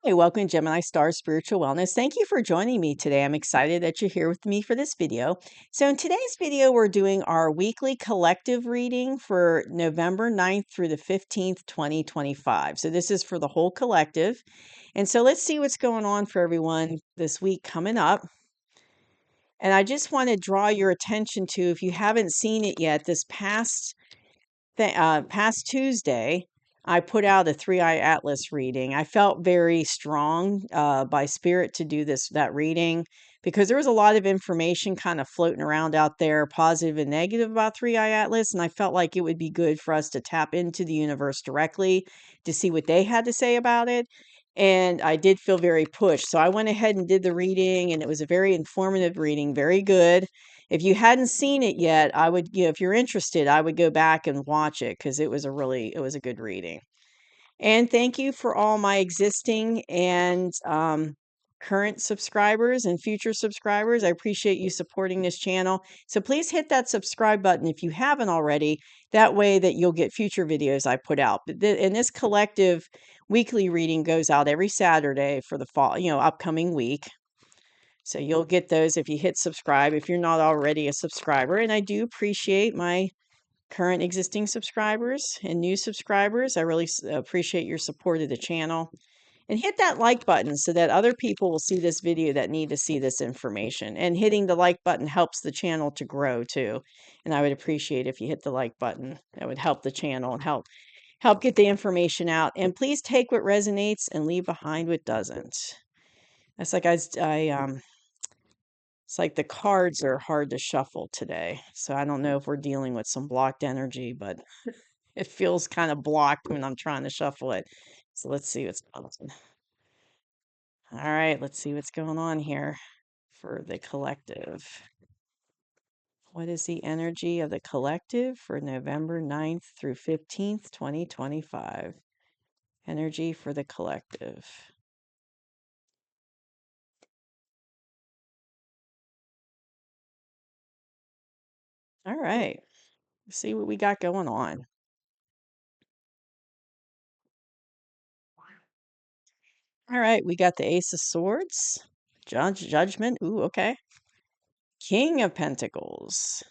Hey, welcome to Gemini Star Spiritual Wellness. Thank you for joining me today. I'm excited that you're here with me for this video. So in today's video, we're doing our weekly collective reading for November 9th through the 15th, 2025. So this is for the whole collective. And so let's see what's going on for everyone this week coming up. And I just want to draw your attention to, if you haven't seen it yet, this past Tuesday, I put out a three-eye atlas reading. I felt very strong by spirit to do that reading because there was a lot of information kind of floating around out there, positive and negative about three-eye atlas, and I felt like it would be good for us to tap into the universe directly to see what they had to say about it. And I did feel very pushed. So I went ahead and did the reading, and it was a very informative reading, very good. If you hadn't seen it yet, I would, if you're interested, I would go back and watch it because it was a good reading. And thank you for all my existing and current subscribers and future subscribers. I appreciate you supporting this channel. So please hit that subscribe button if you haven't already. That way that you'll get future videos I put out. But and this collective weekly reading goes out every Saturday for the fall, upcoming week. So you'll get those if you hit subscribe if you're not already a subscriber. And I do appreciate my current existing subscribers and new subscribers. I really appreciate your support of the channel. And hit that like button so that other people will see this video that need to see this information. And hitting the like button helps the channel to grow too. And I would appreciate if you hit the like button. That would help the channel and help get the information out. And please take what resonates and leave behind what doesn't. That's like it's like the cards are hard to shuffle today. So I don't know if we're dealing with some blocked energy, but it feels kind of blocked when I'm trying to shuffle it. So let's see what's going on. All right, let's see what's going on here for the collective. What is the energy of the collective for November 9th through 15th, 2025? Energy for the collective. All right, let's see what we got going on. All right, we got the Ace of Swords, Judgment. Ooh, okay. King of Pentacles.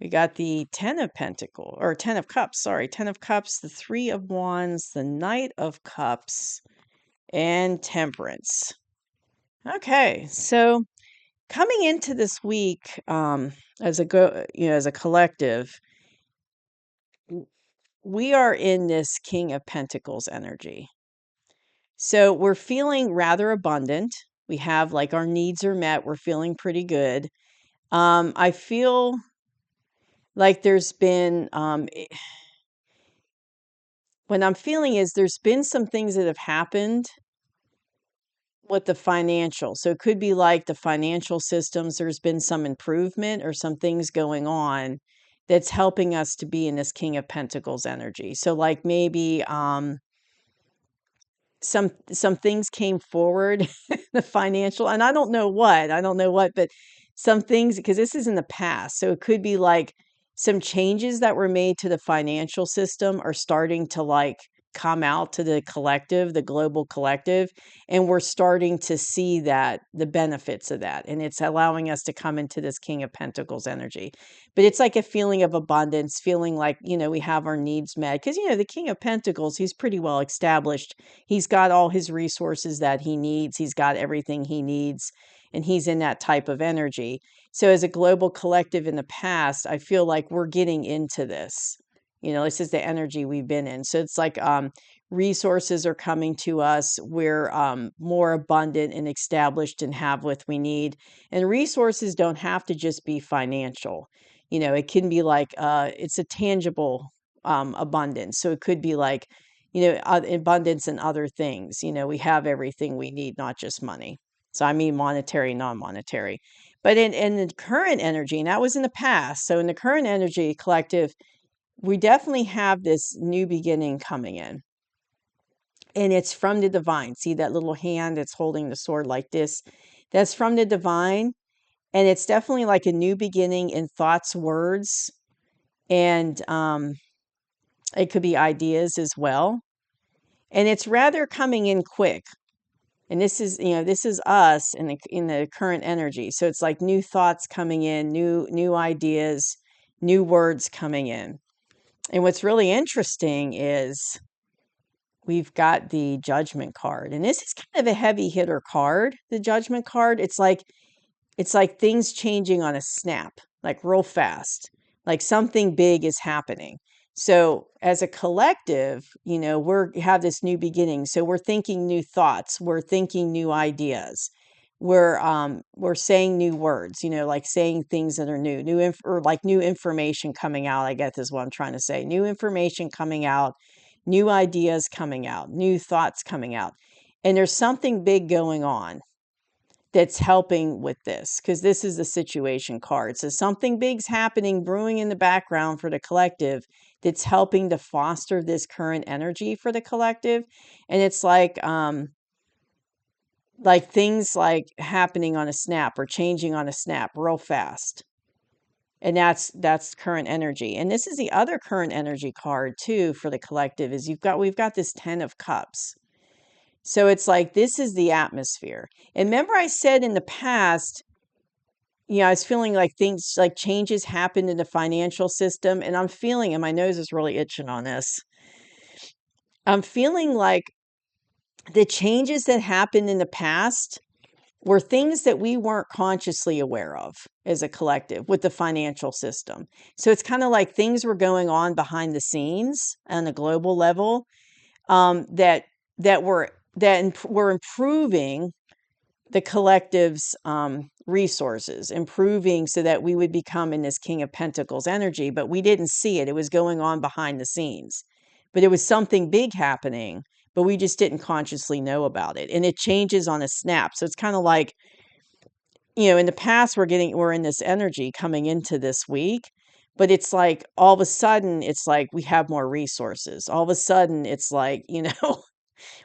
We got the Ten of Pentacles, or Ten of Cups, sorry. Ten of Cups, the Three of Wands, the Knight of Cups, and Temperance. Okay, so coming into this week, as a collective, we are in this King of Pentacles energy. So we're feeling rather abundant. We have like our needs are met. We're feeling pretty good. I feel like there's been what I'm feeling is there's been some things that have happened with the financial. So it could be like the financial systems, there's been some improvement or some things going on that's helping us to be in this King of Pentacles energy. So like maybe some things came forward, the financial, and I don't know what, but some things, because this is in the past. So it could be like some changes that were made to the financial system are starting to like come out to the collective, the global collective, and we're starting to see that the benefits of that. And it's allowing us to come into this King of Pentacles energy. But it's like a feeling of abundance, feeling like, we have our needs met. Because, the King of Pentacles, he's pretty well established. He's got all his resources that he needs. He's got everything he needs. And he's in that type of energy. So as a global collective in the past, I feel like we're getting into this. This is the energy we've been in. So it's like resources are coming to us. We're more abundant and established and have what we need. And resources don't have to just be financial. It can be like it's a tangible abundance. So it could be like, abundance in other things. We have everything we need, not just money. So I mean monetary, non-monetary. But in the current energy, and that was in the past. So in the current energy collective, we definitely have this new beginning coming in. And it's from the divine. See that little hand that's holding the sword like this? That's from the divine. And it's definitely like a new beginning in thoughts, words, and it could be ideas as well. And it's rather coming in quick. And this is, this is us in the current energy. So it's like new thoughts coming in, new ideas, new words coming in. And what's really interesting is we've got the Judgment card. And this is kind of a heavy hitter card, the Judgment card. It's like things changing on a snap, like real fast, like something big is happening. So as a collective, we have this new beginning. So we're thinking new thoughts, we're thinking new ideas, we're saying new words, like saying things that are or like new information coming out. I guess is what I'm trying to say. New information coming out, new ideas coming out, new thoughts coming out, and there's something big going on that's helping with this, because this is the situation card. So something big's happening, brewing in the background for the collective that's helping to foster this current energy for the collective. And it's like things like happening on a snap or changing on a snap real fast. And that's current energy. And this is the other current energy card too for the collective, is we've got this 10 of Cups. So it's like, this is the atmosphere. And remember I said in the past, I was feeling like things like changes happened in the financial system, and I'm feeling, and my nose is really itching on this. I'm feeling like the changes that happened in the past were things that we weren't consciously aware of as a collective with the financial system. So it's kind of like things were going on behind the scenes on a global level, that were improving the collective's resources, improving so that we would become in this King of Pentacles energy, but we didn't see it. It was going on behind the scenes, but it was something big happening, but we just didn't consciously know about it. And it changes on a snap. So it's kind of like, in the past, we're in this energy coming into this week, but it's like all of a sudden, it's like we have more resources. All of a sudden, it's like,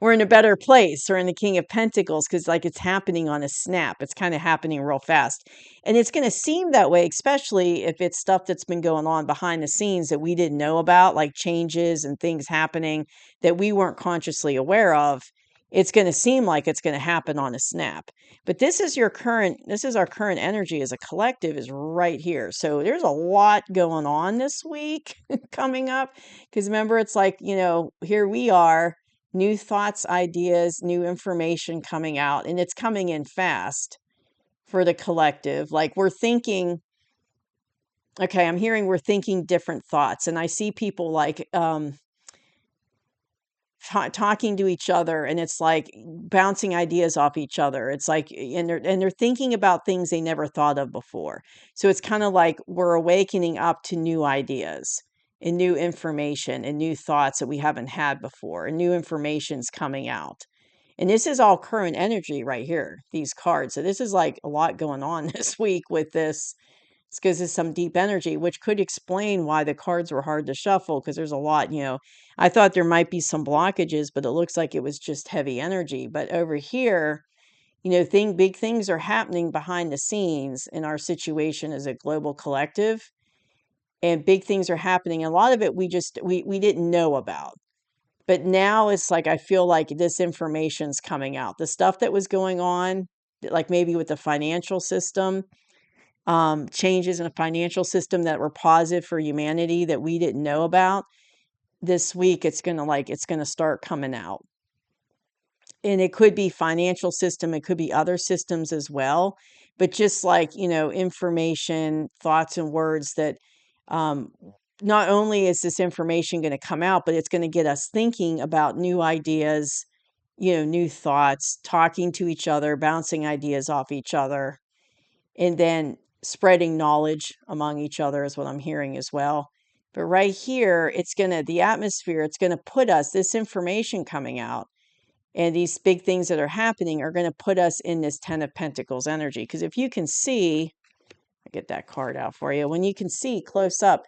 we're in a better place, or in the King of Pentacles, because like it's happening on a snap. It's kind of happening real fast. And it's going to seem that way, especially if it's stuff that's been going on behind the scenes that we didn't know about, like changes and things happening that we weren't consciously aware of. It's going to seem like it's going to happen on a snap. But this is our current energy as a collective, is right here. So there's a lot going on this week coming up, because remember, it's like, here we are, new thoughts, ideas, new information coming out, and it's coming in fast for the collective. Like we're thinking, okay, I'm hearing we're thinking different thoughts, and I see people like talking to each other, and it's like bouncing ideas off each other. It's like, and they're thinking about things they never thought of before. So it's kind of like we're awakening up to new ideas and new information and new thoughts that we haven't had before, and new information's coming out. And this is all current energy right here, these cards. So this is like a lot going on this week with this. It's because there's some deep energy, which could explain why the cards were hard to shuffle, because there's a lot, I thought there might be some blockages, but it looks like it was just heavy energy. But over here, big things are happening behind the scenes in our situation as a global collective, and big things are happening. A lot of it we didn't know about. But now it's like, I feel like this information's coming out. The stuff that was going on, like maybe with the financial system, changes in a financial system that were positive for humanity that we didn't know about, this week it's going to start coming out. And it could be financial system, it could be other systems as well, but just like, information, thoughts, and words that, not only is this information going to come out, but it's going to get us thinking about new ideas, new thoughts, talking to each other, bouncing ideas off each other, and then spreading knowledge among each other is what I'm hearing as well. But right here, the atmosphere, it's going to put us, this information coming out, and these big things that are happening are going to put us in this 10 of Pentacles energy. Because if you can see, I'll get that card out for you. When you can see close up,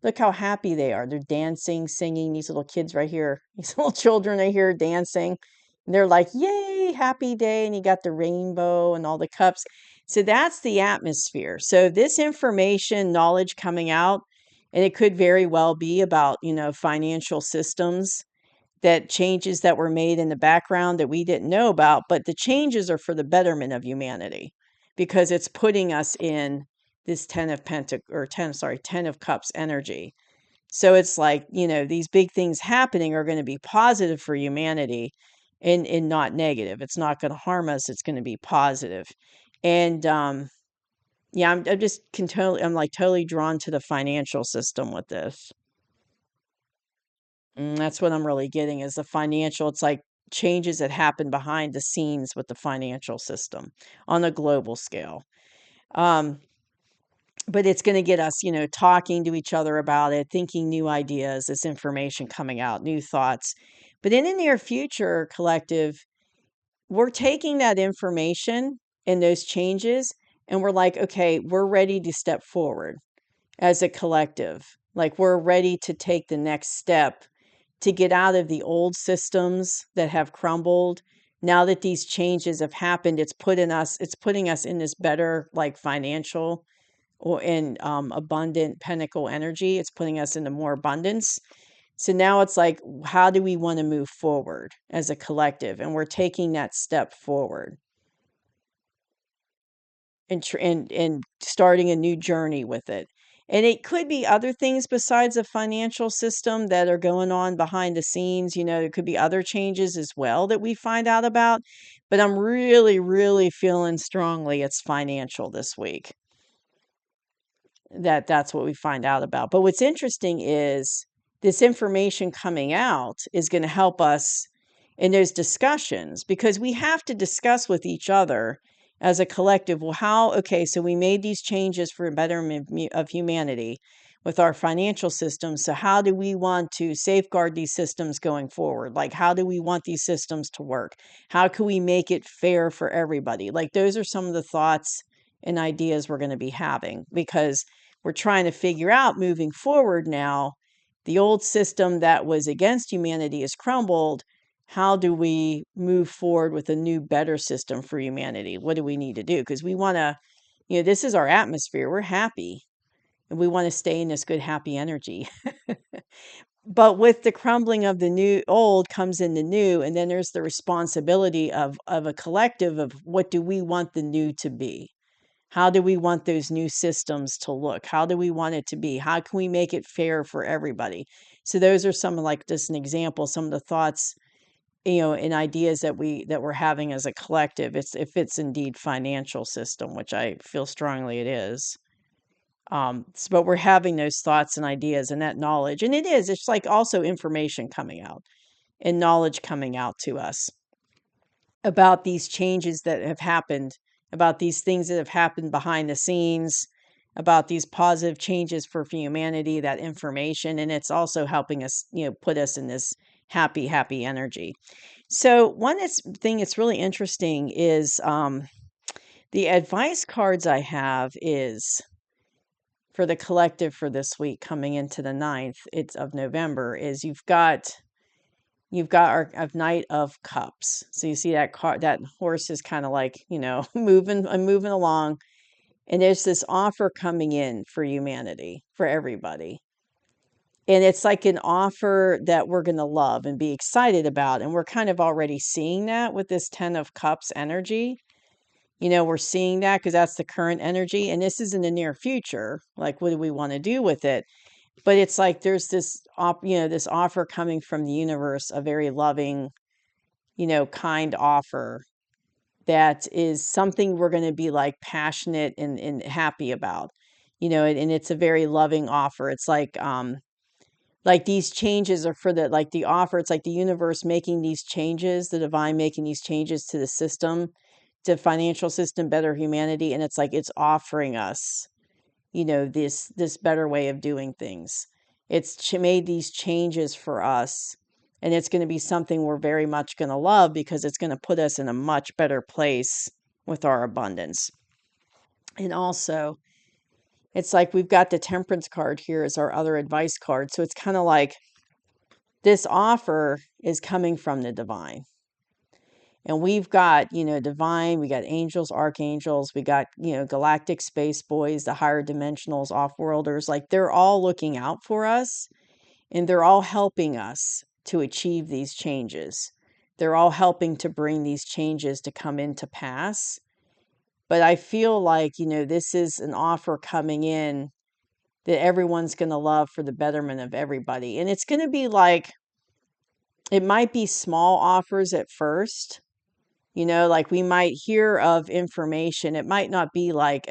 look how happy they are. They're dancing, singing. These little kids right here, these little children right here dancing. And they're like, yay, happy day. And you got the rainbow and all the cups. So that's the atmosphere. So this information, knowledge coming out, and it could very well be about, financial systems that changes that were made in the background that we didn't know about, but the changes are for the betterment of humanity because it's putting us in this 10 of or 10, sorry, 10 of cups energy. So it's like, these big things happening are going to be positive for humanity and not negative. It's not going to harm us. It's going to be positive. And yeah, I'm just I'm like totally drawn to the financial system with this. That's what I'm really getting is the financial. It's like changes that happen behind the scenes with the financial system on a global scale. Um, but it's going to get us, talking to each other about it, thinking new ideas, this information coming out, new thoughts. But in the near future, collective, we're taking that information and those changes, and we're like, okay, we're ready to step forward as a collective. Like we're ready to take the next step to get out of the old systems that have crumbled. Now that these changes have happened, it's putting us in this better like financial or in abundant pinnacle energy. It's putting us into more abundance. So now it's like, how do we want to move forward as a collective? And we're taking that step forward and starting a new journey with it. And it could be other things besides the financial system that are going on behind the scenes. There could be other changes as well that we find out about. But I'm really, really feeling strongly it's financial this week. That's what we find out about. But what's interesting is this information coming out is going to help us in those discussions because we have to discuss with each other as a collective. Well, okay, so we made these changes for betterment of humanity with our financial system. So how do we want to safeguard these systems going forward? Like, how do we want these systems to work? How can we make it fair for everybody? Like, those are some of the thoughts and ideas we're going to be having because we're trying to figure out moving forward now. The old system that was against humanity has crumbled. How do we move forward with a new, better system for humanity? What do we need to do? Because we want to, this is our atmosphere. We're happy and we want to stay in this good, happy energy. But with the crumbling of the new old comes in the new, and then there's the responsibility of a collective of what do we want the new to be? How do we want those new systems to look? How do we want it to be? How can we make it fair for everybody? So those are some like just an example, some of the thoughts, and ideas that we're having as a collective. It's if it's indeed financial system, which I feel strongly it is. But we're having those thoughts and ideas and that knowledge, and it's like also information coming out and knowledge coming out to us about these changes that have happened, about these things that have happened behind the scenes, about these positive changes for humanity, that information. And it's also helping us, put us in this happy, happy energy. So, thing that's really interesting is the advice cards I have is for the collective for this week coming into the 9th it's of November is you've got our Knight of Cups. So you see that that horse is kind of like, moving along. And there's this offer coming in for humanity, for everybody. And it's like an offer that we're going to love and be excited about. And we're kind of already seeing that with this 10 of Cups energy. We're seeing that because that's the current energy. And this is in the near future. Like, what do we want to do with it? But it's like there's this this offer coming from the universe, a very loving, kind offer that is something we're going to be like passionate and happy about. And it's a very loving offer. It's like these changes are for the offer. It's like the universe making these changes, the divine making these changes to the system, to financial system, better humanity. And it's like it's offering us this better way of doing things. It's made these changes for us, and it's going to be something we're very much going to love because it's going to put us in a much better place with our abundance. And also, it's like we've got the Temperance card here as our other advice card. So it's kind of like this offer is coming from the divine. And we've got, divine, we got angels, archangels, we got, galactic space boys, the higher dimensionals, off-worlders. Like they're all looking out for us and they're all helping us to achieve these changes. They're all helping to bring these changes to come into pass. But I feel like, this is an offer coming in that everyone's going to love for the betterment of everybody. And it's going to be like, it might be small offers at first. Like we might hear of information. It might not be like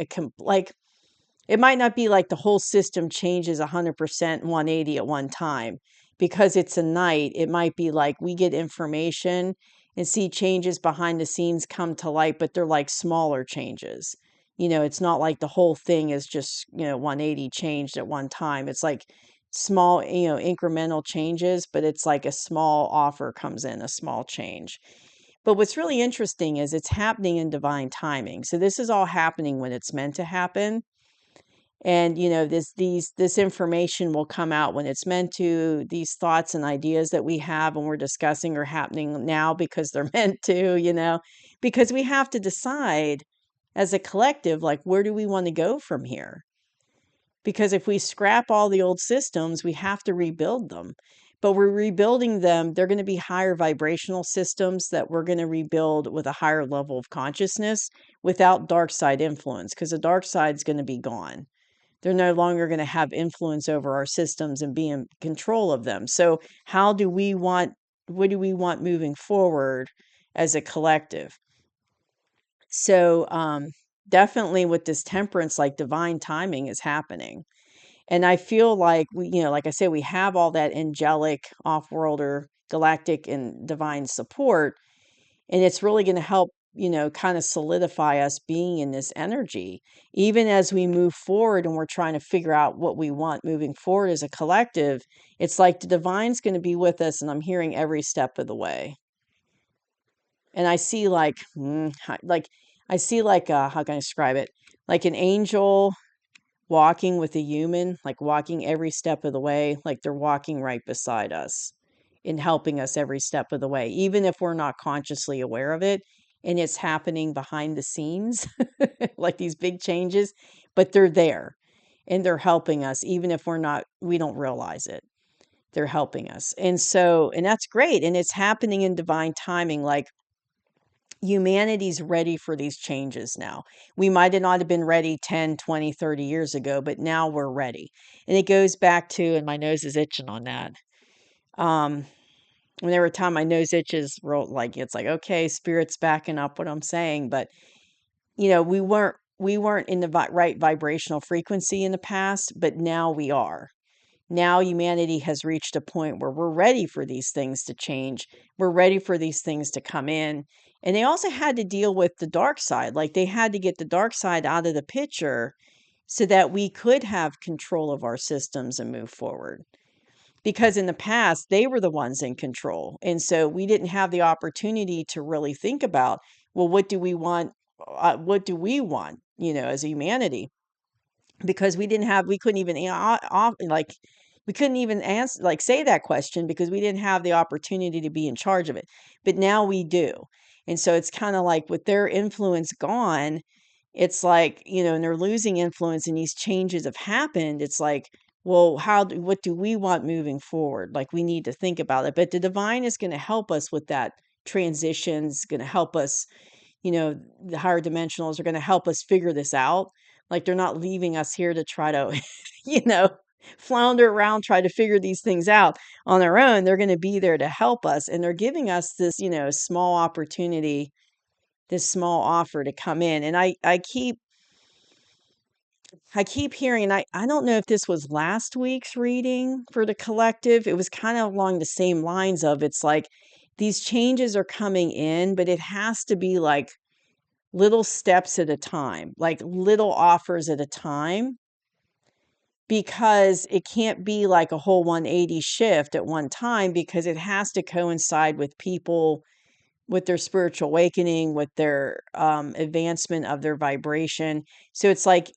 it might not be like the whole system changes 100% 180 at one time. Because it's a night, it might be like we get information and see changes behind the scenes come to light, but they're like smaller changes. It's not like the whole thing is just, 180 changed at one time. It's like small, incremental changes, but it's like a small offer comes in, a small change. But what's really interesting is it's happening in divine timing. So this is all happening when it's meant to happen. And this information will come out when it's meant to. These thoughts and ideas that we have and we're discussing are happening now because they're meant to, because we have to decide as a collective, like, where do we want to go from here? Because if we scrap all the old systems, we have to rebuild them. But we're rebuilding them, they're going to be higher vibrational systems that we're going to rebuild with a higher level of consciousness without dark side influence, because the dark side's going to be gone. They're no longer going to have influence over our systems and be in control of them. So what do we want moving forward as a collective? So definitely with this temperance, like divine timing is happening. And I feel like like I say, we have all that angelic, off-worlder, galactic and divine support. And it's really going to help, kind of solidify us being in this energy, even as we move forward and we're trying to figure out what we want moving forward as a collective. It's like the divine's going to be with us, and I'm hearing every step of the way. And I see how can I describe it? Like an angel walking with a human, like walking every step of the way, like they're walking right beside us and helping us every step of the way, even if we're not consciously aware of it and it's happening behind the scenes, like these big changes, but they're there and they're helping us, even if we don't realize it. They're helping us. And that's great. And it's happening in divine timing. Like, humanity's ready for these changes now. We might have not have been ready 10, 20, 30 years ago, but now we're ready. And it goes back to, and my nose is itching on that. Whenever time my nose itches, it's like, okay, spirit's backing up what I'm saying. But we weren't in the right vibrational frequency in the past, but now we are. Now humanity has reached a point where we're ready for these things to change. We're ready for these things to come in. And they also had to deal with the dark side. Like, they had to get the dark side out of the picture so that we could have control of our systems and move forward. Because in the past, they were the ones in control. And so we didn't have the opportunity to really think about, well, what do we want? What do we want, as humanity? Because we couldn't even we couldn't even answer, like, say that question, because we didn't have the opportunity to be in charge of it. But now we do. And so it's kind of like, with their influence gone, it's like, and they're losing influence and these changes have happened. It's like, well, what do we want moving forward? Like, we need to think about it. But the divine is going to help us with that transitions, going to help us, the higher dimensionals are going to help us figure this out. Like, they're not leaving us here to try to, you know, flounder around, try to figure these things out on their own. They're going to be there to help us. And they're giving us this, small opportunity, this small offer to come in. And I keep hearing, and I don't know if this was last week's reading for the collective. It was kind of along the same lines of, it's like these changes are coming in, but it has to be like little steps at a time, like little offers at a time, because it can't be like a whole 180 shift at one time, because it has to coincide with people, with their spiritual awakening, with their advancement of their vibration. So it's like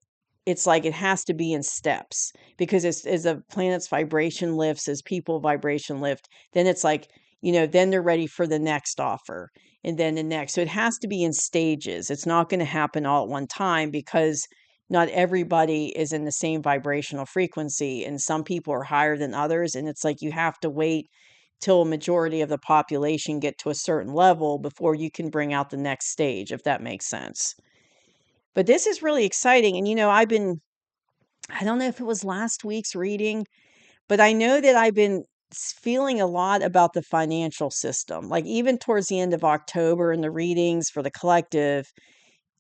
it has to be in steps, because as a planet's vibration lifts, as people vibration lift, then it's like, then they're ready for the next offer, and then the next. So it has to be in stages. It's not going to happen all at one time, because not everybody is in the same vibrational frequency, and some people are higher than others. And it's like, you have to wait till a majority of the population get to a certain level before you can bring out the next stage, if that makes sense. But this is really exciting. And, I don't know if it was last week's reading, but I know that I've been feeling a lot about the financial system. Like even towards the end of October in the readings for the collective,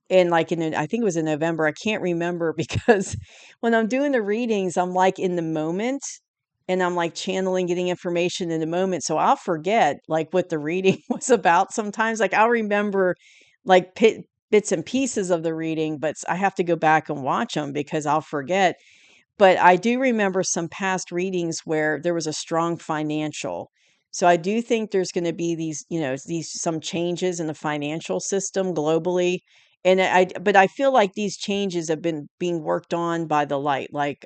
and like I think it was in November, I can't remember because when I'm doing the readings, I'm like in the moment and I'm like channeling, getting information in the moment. So I'll forget like what the reading was about sometimes. Like I'll remember like bits and pieces of the reading, but I have to go back and watch them because I'll forget. But I do remember some past readings where there was a strong financial. So I do think there's going to be these some changes in the financial system globally. And but I feel like these changes have been being worked on by the light, like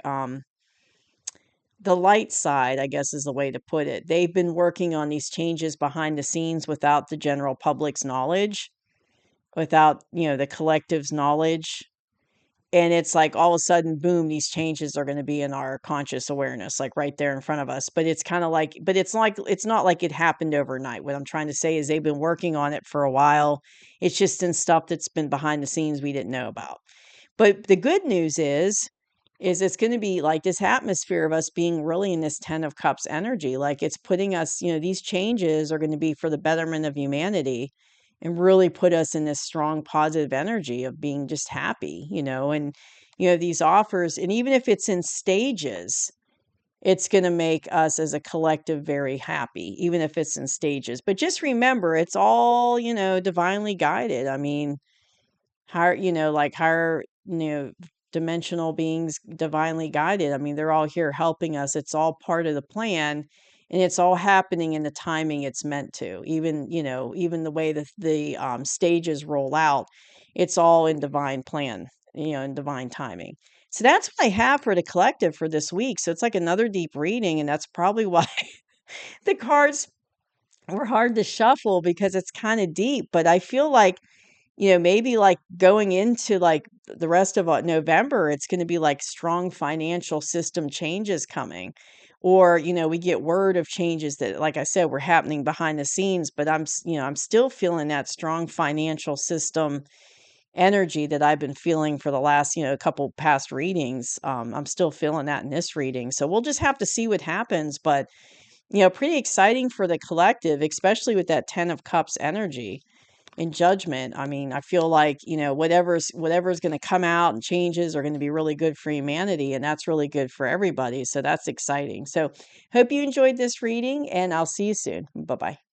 the light side, I guess is the way to put it. They've been working on these changes behind the scenes without the general public's knowledge, without, the collective's knowledge. And it's like all of a sudden, boom, these changes are going to be in our conscious awareness, like right there in front of us. But it's kind of like, but it's not like it happened overnight. What I'm trying to say is they've been working on it for a while. It's just in stuff that's been behind the scenes we didn't know about. But the good news is it's going to be like this atmosphere of us being really in this 10 of cups energy. Like it's putting us, these changes are going to be for the betterment of humanity and really put us in this strong positive energy of being just happy, and these offers, and even if it's in stages, it's going to make us as a collective very happy, even if it's in stages. But just remember, it's all, divinely guided. I mean, higher, like higher, dimensional beings, divinely guided. I mean, they're all here helping us. It's all part of the plan. And it's all happening in the timing it's meant to. Even the way that the stages roll out, it's all in divine plan, in divine timing. So that's what I have for the collective for this week. So it's like another deep reading, and that's probably why the cards were hard to shuffle because it's kind of deep. But I feel like maybe like going into like the rest of November, it's going to be like strong financial system changes coming. Or, we get word of changes that, like I said, were happening behind the scenes, but I'm still feeling that strong financial system energy that I've been feeling for the last, couple past readings. I'm still feeling that in this reading. So we'll just have to see what happens. But, pretty exciting for the collective, especially with that 10 of cups energy in judgment. I mean, I feel like, whatever's going to come out and changes are going to be really good for humanity, and that's really good for everybody. So that's exciting. So hope you enjoyed this reading, and I'll see you soon. Bye-bye.